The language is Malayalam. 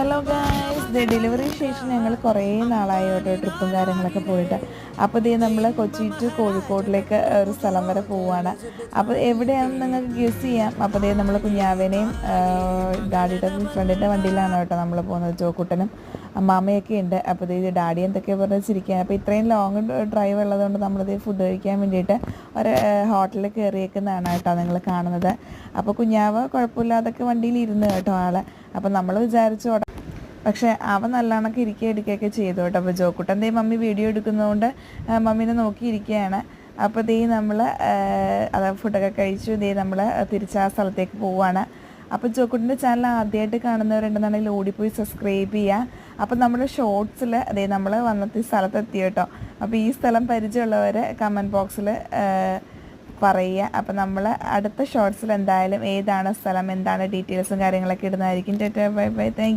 ഹലോ ഗായ്സ്, ഡെലിവറി ശേഷം ഞങ്ങൾ കുറേ നാളായി കേട്ടോ ട്രിപ്പും കാര്യങ്ങളൊക്കെ പോയിട്ട്. അപ്പോൾ ഇതേ നമ്മൾ കൊച്ചി ടു കോഴിക്കോടിലേക്ക് ഒരു സ്ഥലം വരെ പോവുകയാണ്. അപ്പോൾ എവിടെയാണെന്ന് നിങ്ങൾക്ക് ഗസ് ചെയ്യാം. അപ്പോൾ ഇതേ നമ്മൾ കുഞ്ഞാവേനെയും ഡാഡിയുടെ ഫ്രണ്ടിൻ്റെ വണ്ടിയിലാണ് കേട്ടോ നമ്മൾ പോകുന്നത്. ജോക്കുട്ടനും അമ്മാമ്മയൊക്കെ ഉണ്ട്. അപ്പോൾ ഇത് ഡാഡി എന്തൊക്കെയോ പറഞ്ഞ് വെച്ചിരിക്കുകയാണ്. അപ്പോൾ ഇത്രയും ലോങ് ഡ്രൈവ് ഉള്ളതുകൊണ്ട് നമ്മളിത് ഫുഡ് കഴിക്കാൻ വേണ്ടിയിട്ട് ഒരു ഹോട്ടലിൽ കയറിയേക്കുന്നതാണ് കേട്ടോ നിങ്ങൾ കാണുന്നത്. അപ്പോൾ കുഞ്ഞാവ് കുഴപ്പമില്ലാതൊക്കെ വണ്ടിയിൽ ഇരുന്ന് കേട്ടോ ആള്. അപ്പോൾ നമ്മൾ വിചാരിച്ചു, പക്ഷേ അവൻ നല്ലവണ്ണമൊക്കെ എടുക്കുകയൊക്കെ ചെയ്തു കേട്ടോ. അപ്പോൾ ജോക്കുട്ടൻ മമ്മി വീഡിയോ എടുക്കുന്നതുകൊണ്ട് മമ്മീനെ നോക്കിയിരിക്കുകയാണ്. അപ്പോൾ നമ്മൾ ഫുഡൊക്കെ കഴിച്ചു. നമ്മൾ തിരിച്ച് ആ സ്ഥലത്തേക്ക് പോവുകയാണ്. അപ്പോൾ ജോക്കുട്ടൻ്റെ ചാനൽ ആദ്യമായിട്ട് കാണുന്നവരുണ്ടെന്നുണ്ടെങ്കിൽ ഓടിപ്പോയി സബ്സ്ക്രൈബ് ചെയ്യുക. അപ്പോൾ നമ്മുടെ ഷോർട്സിൽ നമ്മൾ വന്നത്തെ സ്ഥലത്തെത്തി കേട്ടോ. അപ്പോൾ ഈ സ്ഥലം പരിചയമുള്ളവർ കമൻറ്റ് ബോക്സിൽ പറയുക. അപ്പോൾ നമ്മൾ അടുത്ത ഷോർട്സിൽ എന്തായാലും ഏതാണ് സ്ഥലം, എന്താണ് ഡീറ്റെയിൽസും കാര്യങ്ങളൊക്കെ ഇടുന്നതായിരിക്കും. Bye bye, thank you.